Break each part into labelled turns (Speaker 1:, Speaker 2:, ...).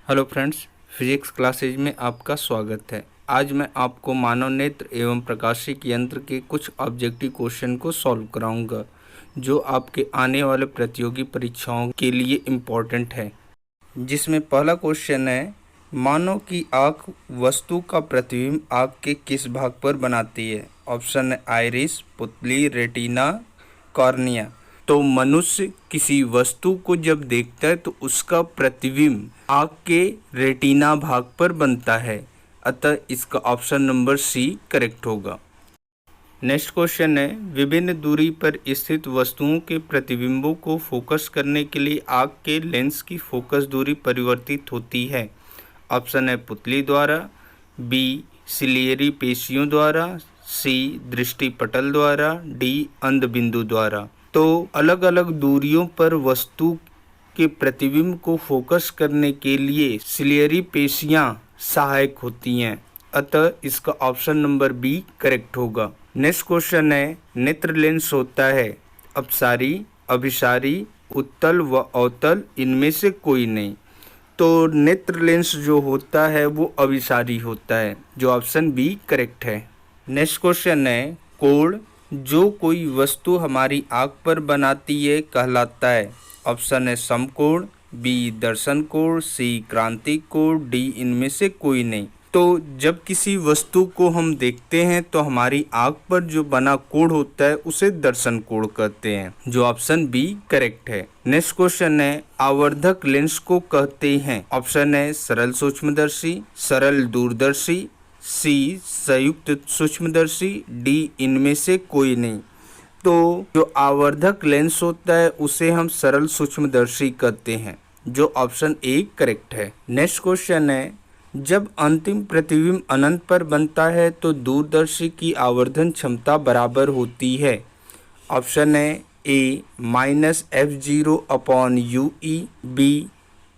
Speaker 1: Hello friends, physics classes में आपका स्वागत है। आज मैं आपको मानव नेत्र एवं प्रकाशिक यंत्र के कुछ ऑब्जेक्टिव क्वेश्चन को सॉल्व कराऊंगा जो आपके आने वाले प्रतियोगी परीक्षाओं के लिए इम्पोर्टेंट है। जिसमें पहला क्वेश्चन है, मानव की आँख वस्तु का प्रतिबिंब आँख के किस भाग पर बनाती है? ऑप्शन है आइरिस, पुतली, रेटिना, कॉर्निया। तो मनुष्य किसी वस्तु को जब देखता है तो उसका प्रतिबिंब आँख के रेटिना भाग पर बनता है, अतः इसका ऑप्शन नंबर सी करेक्ट होगा। नेक्स्ट क्वेश्चन है, विभिन्न दूरी पर स्थित वस्तुओं के प्रतिबिंबों को फोकस करने के लिए आँख के लेंस की फोकस दूरी परिवर्तित होती है। ऑप्शन है पुतली द्वारा, बी सिलियरी पेशियों द्वारा, सी दृष्टि पटल द्वारा, डी अंध बिंदु द्वारा। तो अलग अलग दूरियों पर वस्तु के प्रतिबिंब को फोकस करने के लिए सिलियरी पेशियां सहायक होती हैं, अतः इसका ऑप्शन नंबर बी करेक्ट होगा। नेक्स्ट क्वेश्चन है, नेत्र लेंस होता है अपसारी, अभिसारी, उत्तल व अवतल, इनमें से कोई नहीं। तो नेत्र लेंस जो होता है वो अभिसारी होता है, जो ऑप्शन बी करेक्ट है। नेक्स्ट क्वेश्चन है, कोण जो कोई वस्तु हमारी आँख पर बनाती है कहलाता है। ऑप्शन है समकोण, बी दर्शन कोण, सी क्रांतिक कोण, डी इनमें से कोई नहीं। तो जब किसी वस्तु को हम देखते हैं तो हमारी आँख पर जो बना कोण होता है उसे दर्शन कोण कहते हैं, जो ऑप्शन बी करेक्ट है। नेक्स्ट क्वेश्चन है, आवर्धक लेंस को कहते हैं। ऑप्शन है सरल सूक्ष्मदर्शी, सरल दूरदर्शी, सी संयुक्त सूक्ष्मदर्शी, डी इनमें से कोई नहीं। तो जो आवर्धक लेंस होता है उसे हम सरल सूक्ष्मदर्शी कहते हैं, जो ऑप्शन ए करेक्ट है। नेक्स्ट क्वेश्चन है, जब अंतिम प्रतिबिंब अनंत पर बनता है तो दूरदर्शी की आवर्धन क्षमता बराबर होती है। ऑप्शन है ए -f0/u_e, बी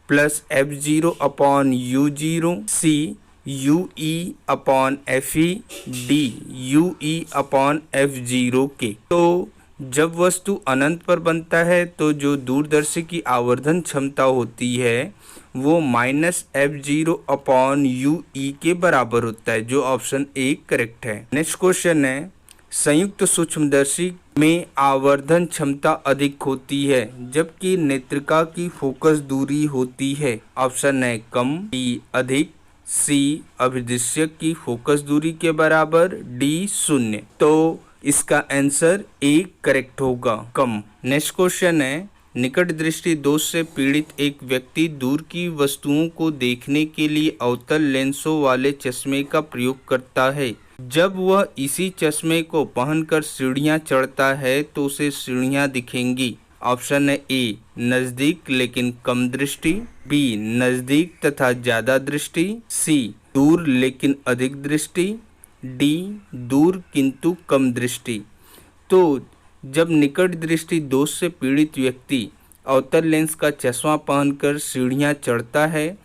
Speaker 1: +f0/u0, सी UE/FE, डी UE/F0 के। तो जब वस्तु अनंत पर बनता है तो जो दूरदर्शी की आवर्धन क्षमता होती है वो -f0/UE के बराबर होता है, जो ऑप्शन ए करेक्ट है। नेक्स्ट क्वेश्चन है, संयुक्त सूक्ष्मदर्शी में आवर्धन क्षमता अधिक होती है जबकि नेत्रिका की फोकस दूरी होती है। ऑप्शन है कम, बी अधिक, सी अभिदृश्यक की फोकस दूरी के बराबर, डी 0। तो इसका आंसर ए करेक्ट होगा, कम। नेक्स्ट क्वेश्चन है, निकट दृष्टि दोष से पीड़ित एक व्यक्ति दूर की वस्तुओं को देखने के लिए अवतल लेंसों वाले चश्मे का प्रयोग करता है। जब वह इसी चश्मे को पहनकर सीढ़ियां चढ़ता है तो उसे सीढ़ियां दिखेंगी। ऑप्शन है ए नजदीक लेकिन कम दृष्टि, बी नजदीक तथा ज्यादा दृष्टि, सी दूर लेकिन अधिक दृष्टि, डी दूर किंतु कम दृष्टि। तो जब निकट दृष्टि दोष से पीड़ित व्यक्ति अवतल लेंस का चश्मा पहनकर सीढ़ियां चढ़ता है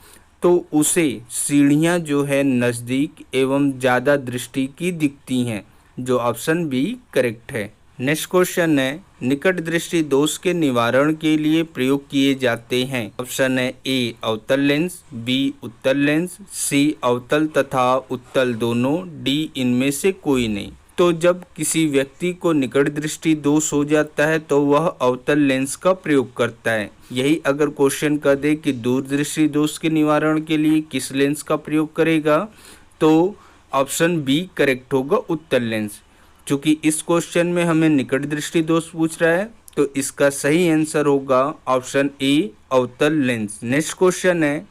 Speaker 1: तो उसे सीढ़ियां जो है नज़दीक एवं ज़्यादा दृष्टि की दिखती हैं, जो ऑप्शन बी करेक्ट है। नेक्स्ट क्वेश्चन है, निकट दृष्टि दोष के निवारण के लिए प्रयोग किए जाते हैं। ऑप्शन है ए अवतल लेंस, बी उत्तल लेंस, सी अवतल तथा उत्तल दोनों, डी इनमें से कोई नहीं। तो जब किसी व्यक्ति को निकट दृष्टि दोष हो जाता है तो वह अवतल लेंस का प्रयोग करता है। यही अगर क्वेश्चन कह दे कि दूरदृष्टि दोष के निवारण के लिए किस लेंस का प्रयोग करेगा, तो ऑप्शन बी करेक्ट होगा, उत्तल लेंस। चूँकि इस क्वेश्चन में हमें निकट दृष्टि दोष पूछ रहा है तो इसका सही आंसर होगा ऑप्शन ए अवतल लेंस। नेक्स्ट क्वेश्चन है,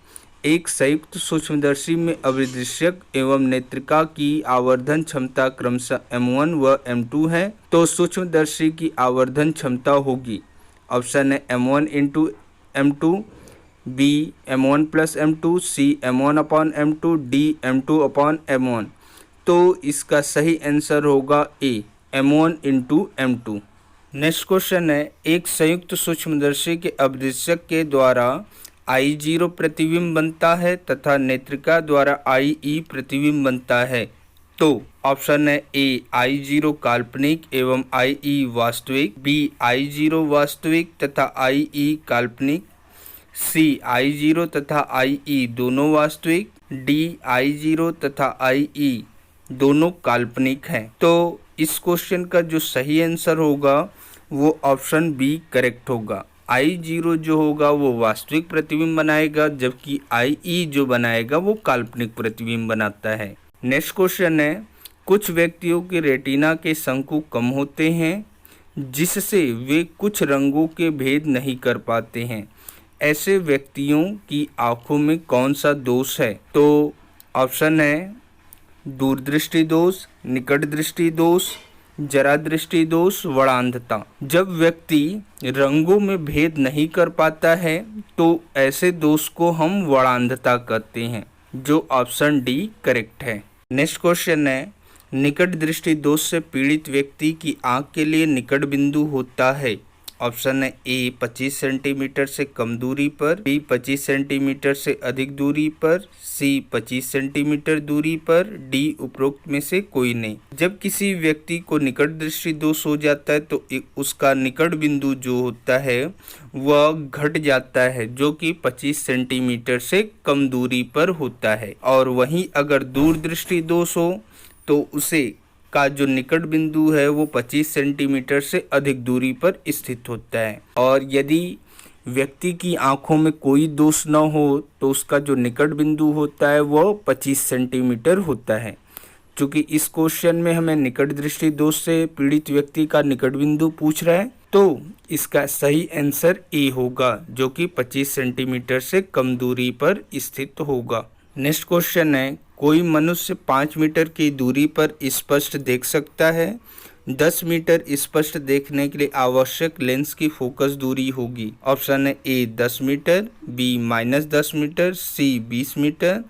Speaker 1: एक संयुक्त सूक्ष्मदर्शी में अभिदृश्यक एवं नेत्रिका की आवर्धन क्षमता क्रमशः M1 व M2 है, तो सूक्ष्मदर्शी की आवर्धन क्षमता होगी। ऑप्शन है M1 × M2, B M1 + M2, सी M1/M2, डी M2/M1। तो इसका सही आंसर होगा ए M1 × M2। नेक्स्ट क्वेश्चन है, एक संयुक्त सूक्ष्मदर्शी के अभिदृश्यक के द्वारा I0 प्रतिबिंब बनता है तथा नेत्रिका द्वारा IE प्रतिबिंब बनता है। तो ऑप्शन है ए I0 काल्पनिक एवं IE वास्तविक, बी I0 वास्तविक तथा IE काल्पनिक, सी I0 तथा IE दोनों वास्तविक, डी I0 तथा IE दोनों काल्पनिक हैं। तो इस क्वेश्चन का जो सही आंसर होगा वो ऑप्शन बी करेक्ट होगा। I0 जो होगा वो वास्तविक प्रतिबिंब बनाएगा, जबकि IE जो बनाएगा वो काल्पनिक प्रतिबिंब बनाता है। नेक्स्ट क्वेश्चन है, कुछ व्यक्तियों के रेटिना के शंकु कम होते हैं जिससे वे कुछ रंगों के भेद नहीं कर पाते हैं। ऐसे व्यक्तियों की आंखों में कौन सा दोष है? तो ऑप्शन है दूरदृष्टि दोष, निकट दृष्टि दोष, जरा दृष्टि दोष, वड़ांधता। जब व्यक्ति रंगों में भेद नहीं कर पाता है तो ऐसे दोष को हम वड़ांधता कहते हैं, जो ऑप्शन डी करेक्ट है। नेक्स्ट क्वेश्चन है, निकट दृष्टि दोष से पीड़ित व्यक्ति की आंख के लिए निकट बिंदु होता है। ऑप्शन है ए 25 सेंटीमीटर से कम दूरी पर, बी 25 सेंटीमीटर से अधिक दूरी पर, सी 25 सेंटीमीटर दूरी पर, डी उपरोक्त में से कोई नहीं। जब किसी व्यक्ति को निकट दृष्टि दोष हो जाता है तो उसका निकट बिंदु जो होता है वह घट जाता है, जो कि 25 सेंटीमीटर से कम दूरी पर होता है। और वहीं अगर दूर दृष्टि दोष हो तो उसे का जो निकट बिंदु है वो 25 सेंटीमीटर से अधिक दूरी पर स्थित होता है। और यदि व्यक्ति की आंखों में कोई दोष न हो तो उसका जो निकट बिंदु होता है वो 25 सेंटीमीटर होता है। चूँकि इस क्वेश्चन में हमें निकट दृष्टि दोष से पीड़ित व्यक्ति का निकट बिंदु पूछ रहा है, तो इसका सही आंसर ए होगा, जो कि 25 सेंटीमीटर से कम दूरी पर स्थित होगा। नेक्स्ट क्वेश्चन है, कोई मनुष्य 5 मीटर की दूरी पर स्पष्ट देख सकता है। 10 मीटर स्पष्ट देखने के लिए आवश्यक लेंस की फोकस दूरी होगी। ऑप्शन है ए 10 मीटर, बी -10 मीटर, सी 20 मीटर,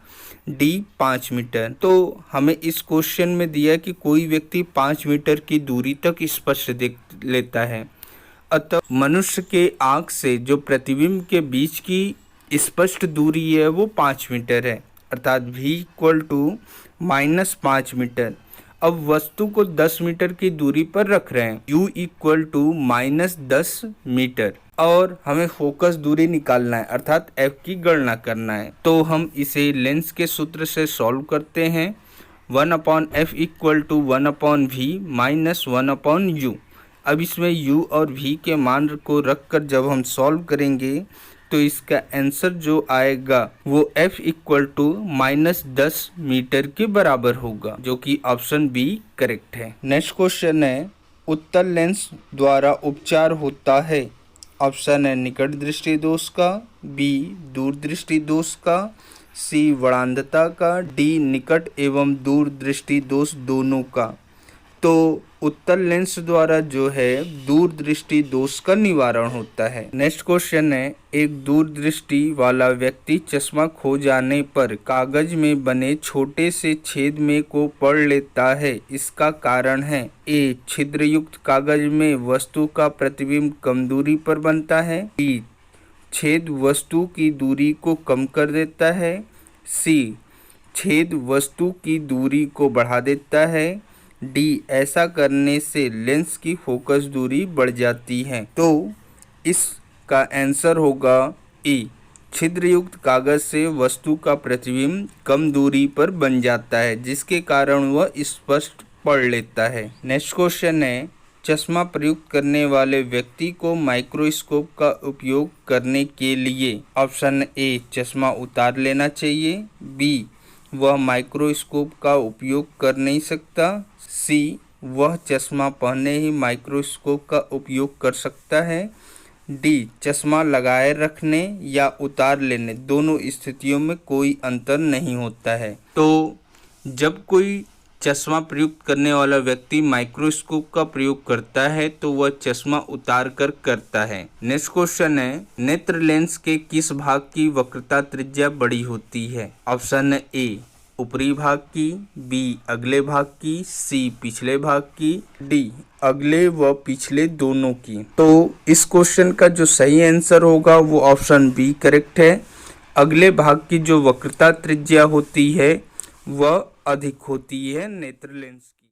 Speaker 1: डी 5 मीटर। तो हमें इस क्वेश्चन में दिया कि कोई व्यक्ति 5 मीटर की दूरी तक स्पष्ट देख लेता है। अतः मनुष्य के आँख से जो प्रतिबिंब के बीच की स्पष्ट दूरी है वो 5 मीटर है, अर्थात v = -5 मीटर। अब वस्तु को 10 मीटर की दूरी पर रख रहे हैं, u = -10 मीटर, और हमें फोकस दूरी निकालना है, अर्थात f की गणना करना है। तो हम इसे लेंस के सूत्र से सॉल्व करते हैं। 1/f = 1/v - 1/u। अब इसमें u और v के मान को रखकर जब हम सॉल्व करेंगे तो इसका आंसर जो आएगा वो f = -10 मीटर के बराबर होगा, जो कि ऑप्शन बी करेक्ट है। नेक्स्ट क्वेश्चन है, उत्तल लेंस द्वारा उपचार होता है। ऑप्शन है निकट दृष्टि दोष का, बी दूर दृष्टि दोष का, सी वड़ांधता का, डी निकट एवं दूर दृष्टि दोष दोनों का। तो उत्तल लेंस द्वारा जो है दूर दृष्टि दोष का निवारण होता है। नेक्स्ट क्वेश्चन है, एक दूर दृष्टि वाला व्यक्ति चश्मा खो जाने पर कागज में बने छोटे से छेद में को पढ़ लेता है, इसका कारण है ए छिद्रयुक्त कागज में वस्तु का प्रतिबिंब कम दूरी पर बनता है, बी छेद वस्तु की दूरी को कम कर देता है, सी छेद वस्तु की दूरी को बढ़ा देता है, डी ऐसा करने से लेंस की फोकस दूरी बढ़ जाती है। तो इसका आंसर होगा ई छिद्रयुक्त कागज से वस्तु का प्रतिबिंब कम दूरी पर बन जाता है, जिसके कारण वह स्पष्ट पढ़ लेता है। नेक्स्ट क्वेश्चन है, चश्मा प्रयुक्त करने वाले व्यक्ति को माइक्रोस्कोप का उपयोग करने के लिए ऑप्शन ए चश्मा उतार लेना चाहिए, बी वह माइक्रोस्कोप का उपयोग कर नहीं सकता, सी वह चश्मा पहने ही माइक्रोस्कोप का उपयोग कर सकता है, डी चश्मा लगाए रखने या उतार लेने दोनों स्थितियों में कोई अंतर नहीं होता है। तो जब कोई चश्मा प्रयुक्त करने वाला व्यक्ति माइक्रोस्कोप का प्रयोग करता है तो वह चश्मा उतार कर करता है। नेक्स्ट क्वेश्चन है, नेत्र लेंस के किस भाग की वक्रता त्रिज्या बड़ी होती है? ऑप्शन ए ऊपरी भाग की, बी अगले भाग की, सी पिछले भाग की, डी अगले व पिछले दोनों की। तो इस क्वेश्चन का जो सही आंसर होगा वो ऑप्शन बी करेक्ट है। अगले भाग की जो वक्रता त्रिज्या होती है वह अधिक होती है नेत्र लेंस की।